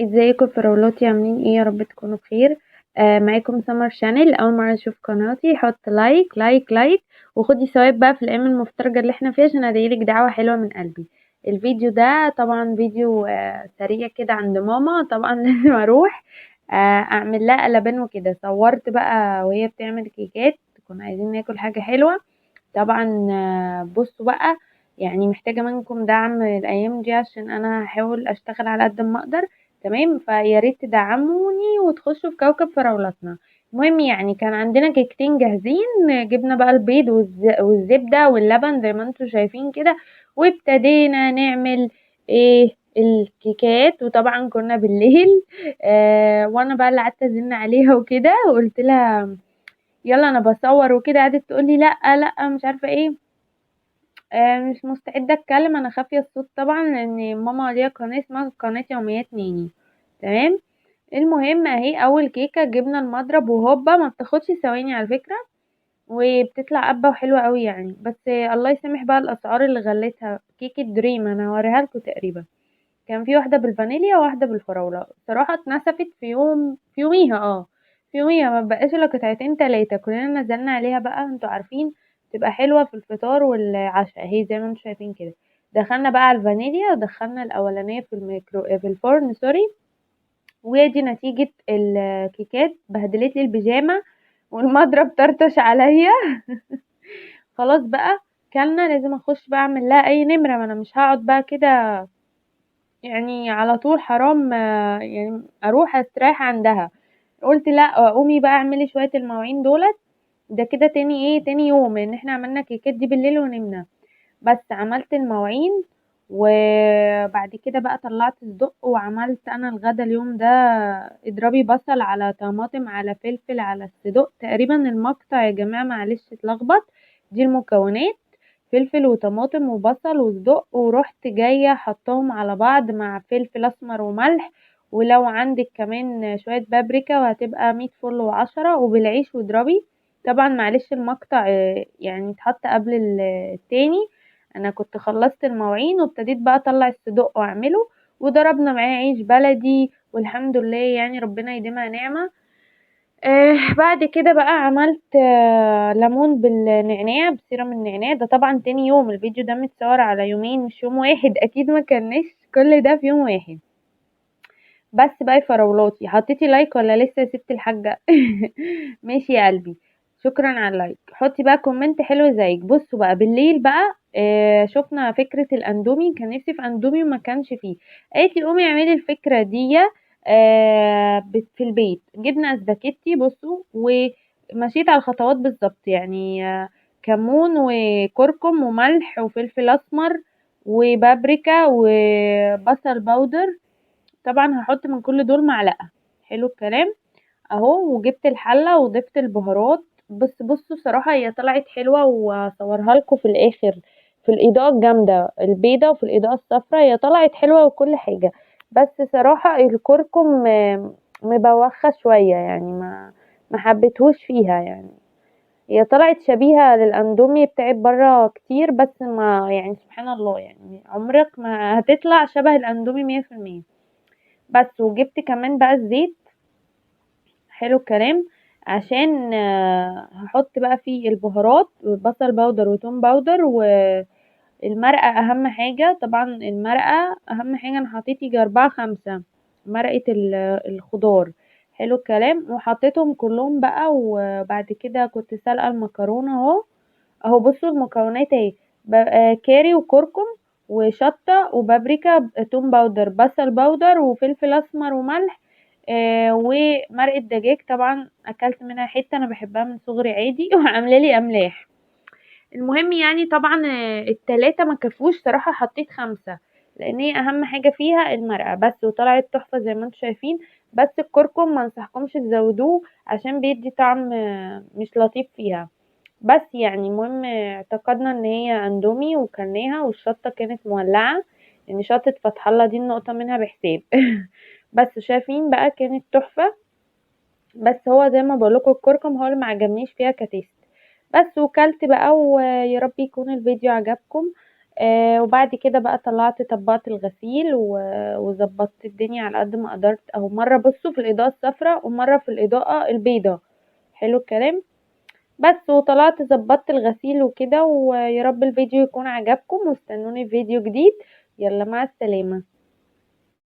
ازيكم فراولاتي؟ عاملين ايه؟ يا رب تكونوا بخير. معاكم سمر شانل. اول مره تشوف قناتي حط لايك لايك لايك، وخدي ثواب بقى في الايام المفترجه اللي احنا فيها عشان ادعيلك دعوه حلوه من قلبي. الفيديو ده طبعا فيديو سريع كده عند ماما طبعا لازم اروح اعمل لها قلبان وكده. صورت بقى وهي بتعمل كيكات، كنا عايزين ناكل حاجه حلوه طبعا. بصوا بقى، يعني محتاجة منكم دعم الأيام دي عشان أنا هحاول أشتغل على قد ما أقدر. تمام، فيا ريت تدعموني وتخشوا في كوكب فراولتنا. المهم يعني كان عندنا كيكتين جاهزين، جبنا بقى البيض والزبدة واللبن زي ما انتوا شايفين كده، وابتدينا نعمل ايه الكيكات. وطبعا كنا بالليل وانا بقى اللي قعدت ازن عليها وكده، وقلت لها يلا انا بصور وكده. قعدت تقول لي لا لا مش عارفه ايه. مش مستعده اتكلم، انا خافيه الصوت طبعا لان ماما ليها قناه اسمها قناه يوميات نيني. تمام. المهم اهي اول كيكه، جبنا المضرب وهوبا ما بتاخدش ثواني على فكره، وبتطلع قبه وحلوه قوي يعني. بس الله يسامح بقى الاسعار اللي غلتها. كيكه دريم انا هوريها لكم تقريبا، كان في واحده بالفانيليا وواحده بالفراوله. صراحه اتنسفت في يوميها في يوميها ما بقاش الا قطعتين تلاتة. كلنا نزلنا عليها بقى، انتوا عارفين تبقى حلوه في الفطار والعشاء اهي زي ما انتوا شايفين كده. دخلنا بقى على الفانيليا ودخلنا الاولانيه في في الفرن سوري. ودي نتيجه الكيكات، بهدلت لي البيجامه والمضرب طرطش عليا. خلاص بقى، كلنا لازم اخش بقى اعمل لها اي نمره، ما انا مش هقعد بقى كده يعني على طول. حرام يعني اروح استريح عندها. قلت لا، قومي بقى اعملي شويه المواعين دولت. ده كده تاني يوم ان احنا عملنا كيكات دي بالليل ونمنا. بس عملت المواعين، وبعد كده بقى طلعت الصدق وعملت انا الغدا اليوم ده. اضربي بصل على طماطم على فلفل على الصدق، تقريبا المقطع يا جماعه معلش اتلخبط. دي المكونات: فلفل وطماطم وبصل وصدق، ورحت جايه حطاهم على بعض مع فلفل اسمر وملح، ولو عندك كمان شويه بابريكا وهتبقى 100 فل وعشرة، وبالعيش واضربي. طبعا معلش المقطع يعني اتحط قبل التاني. انا كنت خلصت المواعين وابتديت بقى اطلع الصدق واعمله، وضربنا معاه عيش بلدي والحمد لله يعني ربنا يديمها نعمة. بعد كده بقى عملت ليمون بالنعناع بسيرم النعناع. ده طبعا تاني يوم، الفيديو ده متصور على يومين مش يوم واحد، اكيد ما كناش كل ده في يوم واحد. بس بقى يا فراولاتي، حطيتي لايك ولا لسه يا ست الحاجة؟ ماشي يا قلبي، شكرا على اللايك. حطي بقى كومنت حلو زيك. بصوا بقى بالليل بقى شفنا فكرة الاندومي، كان نفسي في اندومي وما كانش فيه. قالت لي قومي اعملي الفكرة دي في البيت. جبنا اسباجيتي بصوا، ومشيت على الخطوات بالظبط يعني. كمون وكركم وملح وفلفل اسمر وبابريكا وبصل باودر. طبعا هحط من كل دول معلقة. حلو الكلام اهو. وجبت الحلة وضفت البهارات. بس بصوا صراحة هي طلعت حلوة، وصورها لكم في الاخر في الاضاءة الجامدة البيضة وفي الاضاءة الصفراء. هي طلعت حلوة وكل حاجة، بس صراحة الكركم مبوخة شوية يعني، ما حبيتهوش فيها يعني. هي طلعت شبيهة للاندومي بتاعت برا كتير، بس ما يعني سبحان الله يعني عمرك ما هتطلع شبه الاندومي 100%. بس وجبت كمان بقى الزيت. حلو الكلام. عشان هحط بقى فيه البهارات، بصل باودر وتوم باودر، والمرقة اهم حاجة. طبعا المرقة اهم حاجة. انا حطيت يجي 4 5 مرقة الخضار. حلو الكلام. وحطيتهم كلهم بقى، وبعد كده كنت سلقة المكرونة اهو بصوا المكونات اهي. كاري وكركم وشطة وبابريكا توم باودر بصل باودر وفلفل اسمر وملح. ومرقة دجاج طبعا اكلت منها حتة، انا بحبها من صغري عادي وعامله لي املاح. المهم يعني طبعا التلاتة ما كفوش صراحة، حطيت 5 لان هي اهم حاجة فيها المرقة بس، وطلعت تحفة زي ما انتم شايفين. بس الكركم ما انصحكمش تزودوه عشان بيدي طعم مش لطيف فيها. بس يعني المهم اعتقدنا ان هي اندومي وكلناها، والشطة كانت مولعة لان شطة فتح الله دي النقطة منها بحساب. بس شايفين بقى كانت تحفة. بس هو زي ما بقولكوا الكركم هو اللي معجبنيش فيها كتيست. بس وكلت بقى، ويا رب يكون الفيديو عجبكم. وبعد كده بقى طلعت طبقت الغسيل وظبطت الدنيا على قد ما قدرت، او مره بصوا في الاضاءه الصفراء ومره في الاضاءه البيضاء. حلو الكلام. بس وطلعت ظبطت الغسيل وكده، ويا رب الفيديو يكون عجبكم، واستنوني في فيديو جديد. يلا مع السلامه.